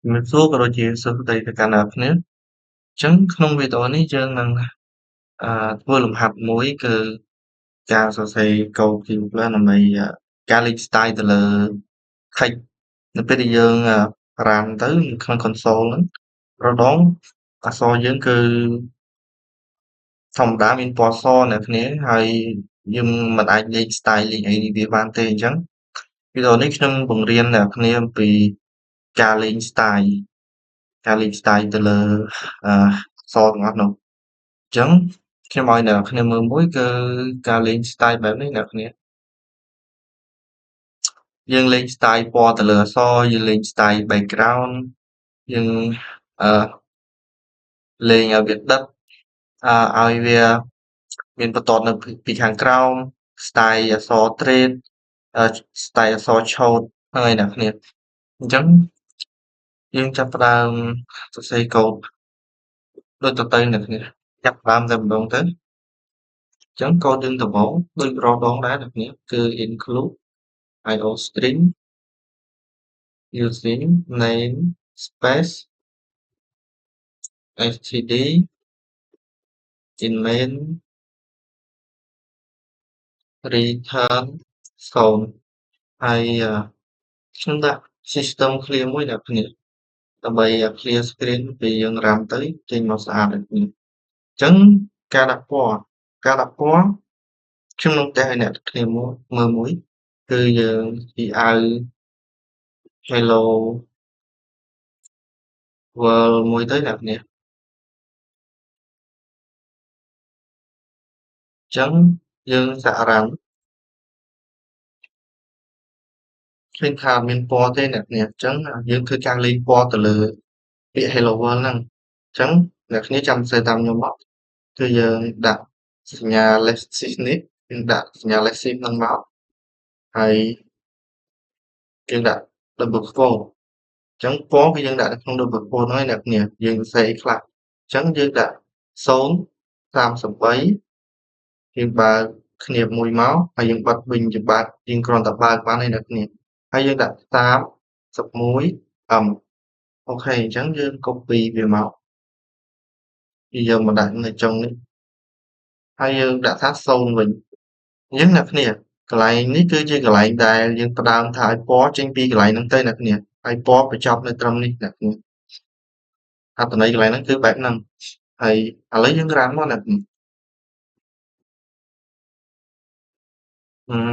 ជំរាបសួរក៏ដូចជាសួស្តីទៅកាន់អ្នកគ្នាអញ្ចឹងក្នុងវីដេអូនេះយើងនឹងធ្វើលំហាត់មួយគឺការសរសេរកូដ C++ ដើម្បីការលេង style ទៅលើ text នៅពេលដែលយើង run ទៅក្នុង console ហ្នឹងរាល់ដងអក្សរយើងគឺធម្មតាមានពណ៌សអ្នកគ្នាហើយយើងមិនអាចលេង style លេងអីវាបានទេអញ្ចឹងវីដេអូនេះខ្ញុំបង្រៀនអ្នកគ្នាអំពីការលេង style ទៅលើអក្សរទាំងអស់នោះអញ្ចឹងខ្ញុំឲ្យអ្នកគ្នាមើលមួយគឺការលេង style បែបនេះអ្នកគ្នាយើងលេង style ពណ៌ទៅលើអក្សរយើងលេង style background យើងអឺលេងឲ្យវាដិតឲ្យវាមានបន្ទាត់នៅពីខាងក្រោម style អក្សរ trade style អក្សរឆូតហ្នឹងហើយអ្នកគ្នាអញ្ចឹងយើងចាប់ផ្ដើមសរសេរកូដដូចទៅអ្នកគ្នាចាប់ផ្ដើមតែម្ដងទៅអញ្ចឹងកូដយើងដំបូងដូចរាល់ដងដែរអ្នកគ្នាគឺ include iostring using name space std in main return 0ហើយខ្ញុំដាក់ system clear មួយអ្នកគ្នាដើម្បី clear screen ពេលយើង run ទៅចេញមកស្អាតអ្នកគ្នាអញ្ចឹងការដាក់ពណ៌ខ្ញុំនឹងតេស្តឲ្យអ្នកគ្នាមើលមួយគឺយើងពីអាវ Hello World មួយទៅអ្នកគ្នាអញ្ចឹងយើងសាក run ឃើញថាមានពណ៌ទេអ្នកគ្នាអញ្ចឹងយើងធ្វើការលេងពណ៌ទៅលើពាក្យ Hello World ហ្នឹងអញ្ចឹងអ្នកគ្នាចាំសរសេរតាមខ្ញុំមកគឺយើងដាក់សញ្ញា less shift នេះយើងដាក់សញ្ញា less shift ហ្នឹងមកហើយយើងដាក់ double quote អញ្ចឹងពណ៌គឺយើងដាក់នៅក្នុង double quote ហ្នឹងហើយអ្នកគ្នាយើងសរសេរអីខ្លះអញ្ចឹងយើងដាក់0.33យើងបើកគ្នាមួយមកហើយយើងបិទវិញជាបាត់យើងគ្រាន់តែបើកបានទេអ្នកគ្នាហើយយើងដាក់31M អូខេអញ្ចឹងយើង copy វាមកយើងមកដាក់នៅចុងនេះហើយយើងដាក់ថា0វិញអញ្ចឹងអ្នកគ្នាកន្លែងនេះគឺជាកន្លែងដែលយើងផ្ដើមថាឲ្យពណ៌ចេញពីកន្លែងហ្នឹងទៅអ្នកគ្នាហើយពណ៌បញ្ចប់នៅត្រឹមនេះអ្នកគ្នាអត្ថន័យកន្លែងហ្នឹងគឺបែបហ្នឹងហើយឥឡូវយើង run មកអ្នកគ្នា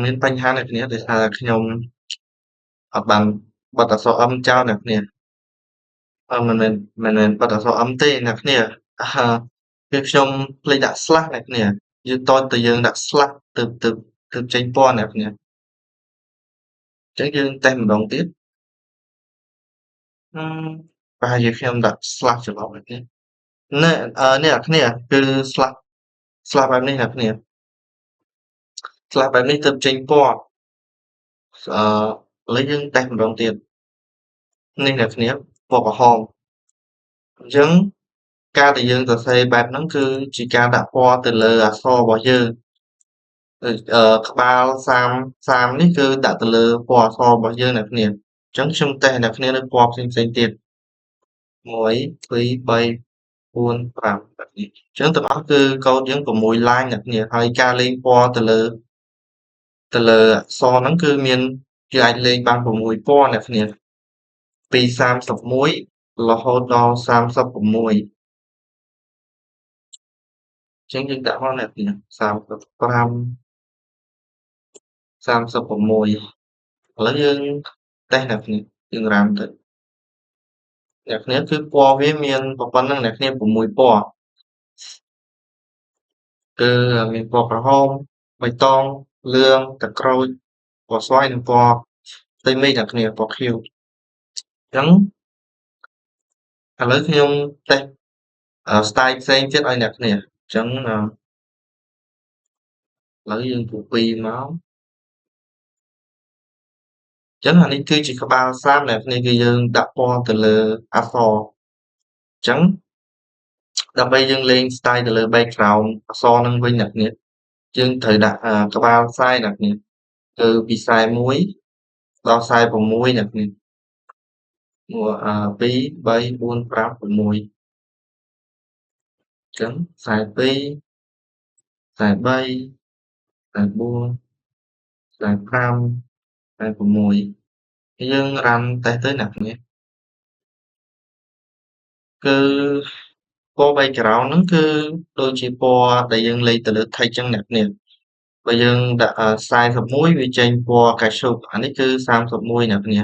មានបញ្ហាអ្នកគ្នាដោយសារខ្ញុំអត់បានបិទអក្សរ M ចោលអ្នកគ្នាមិនមែនបិទអក្សរ M ទេអ្នកគ្នាគឺខ្ញុំភ្លេចដាក់ slash អ្នកគ្នាយើងតតែយើងដាក់ slash ទើបចេញពណ៌អ្នកគ្នាអញ្ចឹងយើងតេស្តម្ដងទៀតប្រហែលជាខ្ញុំដាក់ slash ច្រឡំអ្នកគ្នានេះអ្នកគ្នាគឺ slash បែបនេះអ្នកគ្នា slash បែបនេះទើបចេញពណ៌ឥឡូវយើងតេស្តម្ដងទៀតនេះអ្នកគ្នាពណ៌ក្រហមអញ្ចឹងការដែលយើងសរសេរបែបហ្នឹងគឺជាការដាក់ពណ៌ទៅលើអក្សររបស់យើងក្បាល30នេះគឺដាក់ទៅលើពណ៌អក្សររបស់យើងអ្នកគ្នាអញ្ចឹងខ្ញុំតេស្តអ្នកគ្នានៅពណ៌ផ្សេងទៀត1 2 3 4 5បែបនេះអញ្ចឹងទាំងអស់គឺកូដយើង6 line អ្នកគ្នាហើយការលេងពណ៌ទៅលើអក្សរហ្នឹងគឺមានគេអាចលេងបាន6ពណ៌អ្នកគ្នាពី31រហូតដល់36អញ្ចឹងយើងដាក់មកអ្នកគ្នា35 36ឥឡូវយើងតេស្តអ្នកគ្នាយើង run ទៅអ្នកគ្នាគឺពណ៌វាមានប៉ុណ្្នឹងអ្នកគ្នា6ពណ៌គឺមានពណ៌ក្រហមបៃតងលឿងទឹកក្រូចពណ៌ស្វាយនិងពណ៌ផ្ទៃមេឃអ្នកគ្នាពណ៌ខៀវអញ្ចឹងឥឡូវខ្ញុំតេស្តstyle ផ្សេងទៀតឲ្យអ្នកគ្នាអញ្ចឹងឥឡូវយើង copy មកអញ្ចឹងអានេះគឺជាក្បាល30អ្នកគ្នាគឺយើងដាក់ពណ៌ទៅលើអក្សរអញ្ចឹងដើម្បីយើងលេង style ទៅលើ background អក្សរហ្នឹងវិញអ្នកគ្នាយើងត្រូវដាក់ក្បាលខ្សែអ្នកគ្នាគឺពីខ្សែ1ដល់ខ្សែ6អ្នកគ្នា 2 3 4 5 6 ចឹង42 43 44 45 46យើងរ៉ាំតេស្តទៅអ្នកគ្នាគឺពណ៌ background ហ្នឹងគឺដូចជាពណ៌ដែលយើងលេខទៅលើ text ចឹងអ្នកគ្នាបើយើងដាក់41វាចេញពណ៌កាឈូកអានេះគឺ31អ្នកគ្នា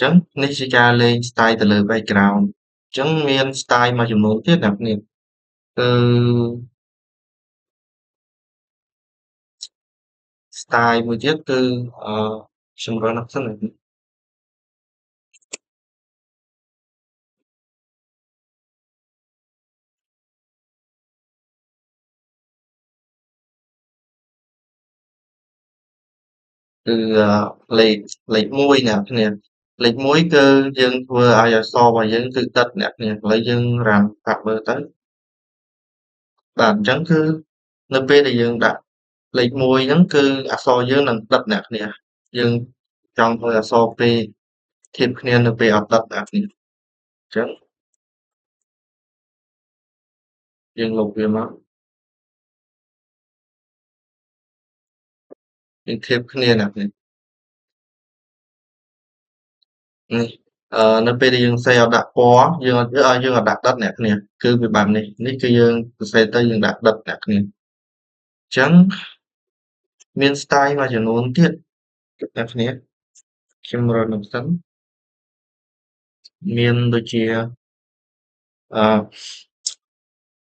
ចឹងនេះជាការលេង style ទៅលើ background ចឹងមាន style មួយចំនួនទៀតអ្នកគ្នាគឺ style មួយទៀតគឺខ្ញុំរកណាស់សិនគឺលេខ1អ្នកគ្នាលេខ1គឺយើងធ្វើឲ្យអក្សររបស់យើងគឺដិតអ្នកគ្នាឥឡូវយើងរ៉ាំប្រាប់មើលទៅបាទអញ្ចឹងគឺនៅពេលដែលយើងដាក់លេខ1ហ្នឹងគឺអក្សរយើងនឹងដិតអ្នកគ្នាយើងចង់ធ្វើអក្សរពីរធៀបគ្នានៅពេលអត់ដិតអ្នកគ្នាអញ្ចឹងយើងលុបវាមកយើងធៀបគ្នាអ្នកគ្នានេះនៅពេលដែលយើងសរសេរអត់ដាក់ពណ៌យើងអត់ដាក់ដិតអ្នកគ្នាគឺវាបែបនេះនេះគឺយើងសរសេរទៅយើងដាក់ដិតអ្នកគ្នាអញ្ចឹងមាន style មួយចំនួនទៀតអ្នកគ្នាខ្ញុំរកនឹងសិនមានដូចជាអឺ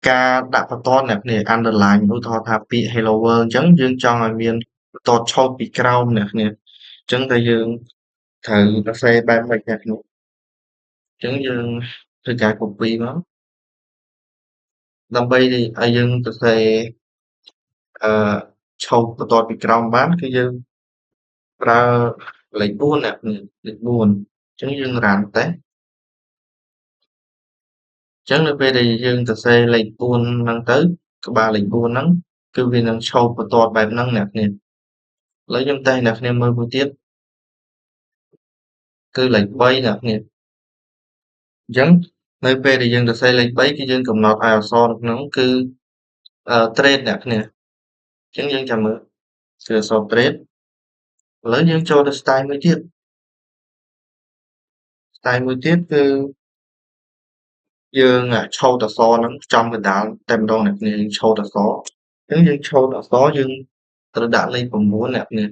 ការដាក់បន្ទាត់អ្នកគ្នា underline ឧទាហរណ៍ថាពាក្យ hello world អញ្ចឹងយើងចង់ឲ្យមានបន្ទាត់ឆូតពីក្រោមអ្នកគ្នាអញ្ចឹងតែយើងត្រូវសរសេរបែបម៉េចអ្នកគ្នាអញ្ចឹងយើងធ្វើការ copy មកដើម្បីឲ្យយើងសរសេរអឺឆូតបន្ទាត់ពីក្រោមបានគឺយើងប្រើលេខ4អ្នកគ្នាលេខ4អញ្ចឹងយើងរ៉ាំតេស្តអញ្ចឹងនៅពេលដែលយើងសរសេរលេខ4ហ្នឹងទៅក្បាលលេខ4ហ្នឹងគឺវានឹងឆូតបន្ទាត់បែបហ្នឹងអ្នកគ្នាឥឡូវខ្ញុំតេស្តអ្នកគ្នាមើលមួយទៀតគឺលេខ3អ្នកគ្នាអញ្ចឹងនៅពេលដែលយើងសរសេរលេខ3គឺយើងកំណត់ឲ្យអក្សរនៅក្នុងគឺtrade អ្នកគ្នាអញ្ចឹងយើងចាំមើលគឺអក្សរ trade ឥឡូវយើងចូលទៅ style មួយទៀត style មួយទៀតគឺយើងឆូតអក្សរហ្នឹងចំកណ្ដាលតែម្ដងអ្នកគ្នាយើងឆូតអក្សរអញ្ចឹងយើងឆូតអក្សរយើងត្រូវដាក់លេខ9អ្នកគ្នា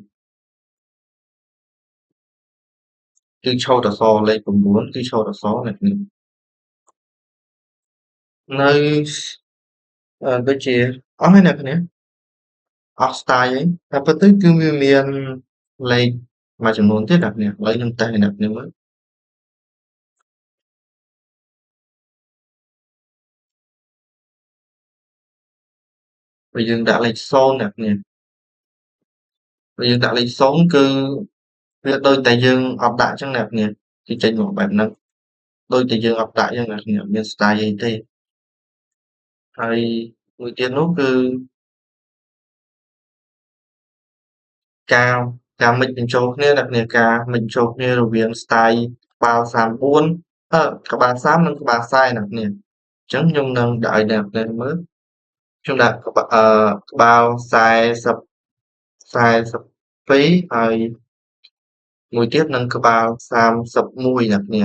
គឺឆូតអក្សរលេខ9គឺឆូតអក្សរអ្នកគ្នានៅដូចជាអស់ហើយអ្នកគ្នាអស់ style ហើយតែពិតទៅគឺវាមានលេខមួយចំនួនទៀតអ្នកគ្នាឥឡូវខ្ញុំតេស្តឲ្យអ្នកគ្នាមើលបើយើងដាក់លេខ0អ្នកគ្នាបើយើងដាក់លេខ0គឺវាដូចតែយើងអត់ដាក់អញ្ចឹងអ្នកគ្នាគឺចេញមកបែបហ្នឹងដូចតែយើងអត់ដាក់អញ្ចឹងអ្នកគ្នាអត់មាន style អីទេហើយមួយទៀតនោះគឺការការមិចបញ្ចូលគ្នាអ្នកគ្នាការមិចបញ្ចូលគ្នារវាង style ក្បាល34ក្បាល30និងក្បាល40អ្នកគ្នាអញ្ចឹងខ្ញុំនឹងដាក់ឲ្យអ្នកគ្នាមើលខ្ញុំដាក់ក្បាល40 42ហើយមួយទៀតនឹងក្បាល31អ្នកគ្នា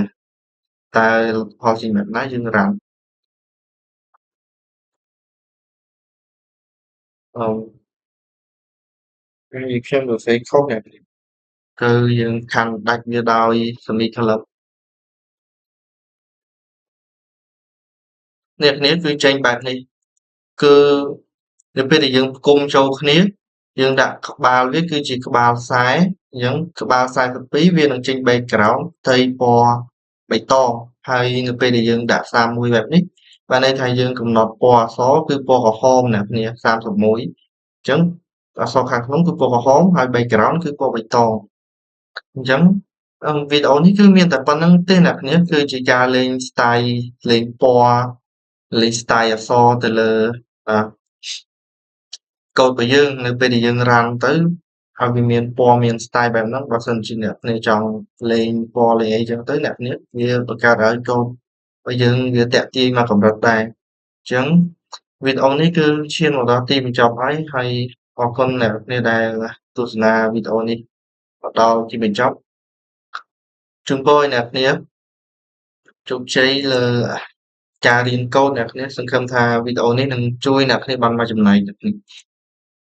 តើផលជាបែបណាយើងរ៉ាំអឺគឺខ្ញុំសរសេរខុសអ្នកគ្នាគឺយើងខាន់ដាច់វាដោយ semicolon អ្នកគ្នាគឺចេញបែបនេះគឺនៅពេលដែលយើងផ្គុំចូលគ្នាយើងដាក់ក្បាលវាគឺជាក្បាល40អញ្ចឹងក្បាល42វានឹងចេញ background ផ្ទៃពណ៌បៃតងហើយនៅពេលដែលយើងដាក់31បែបនេះបានន័យថាយើងកំណត់ពណ៌អក្សរគឺពណ៌ក្រហមអ្នកគ្នា31អញ្ចឹងអក្សរខាងក្នុងគឺពណ៌ក្រហមហើយ background គឺពណ៌បៃតងអញ្ចឹងវីដេអូនេះគឺមានតែប៉ុណ្្នឹងទេអ្នកគ្នាគឺជាការលេង style លេងពណ៌លេង style អក្សរទៅលើកូដរបស់យើងនៅពេលដែលយើង run ទៅ ឲ្យវាមានពណ៌មាន style បែបហ្នឹងបើសិនជាអ្នកគ្នាចង់លេងពណ៌លេងអីចឹងទៅអ្នកគ្នាវាបង្កើតឲ្យកូដរបស់យើងវាទាក់ទាញមកកម្រិតដែរអញ្ចឹងវីដេអូនេះគឺឈានមកដល់ទីបញ្ចប់ហើយអរគុណអ្នកគ្នាដែលទស្សនាវីដេអូនេះមកដល់ទីបញ្ចប់ជូនពរឲ្យអ្នកគ្នាជោគជ័យលើការរៀនកូដអ្នកគ្នាសង្ឃឹមថាវីដេអូនេះនឹងជួយអ្នកគ្នាបានមកចំណែកអ្នកគ្នា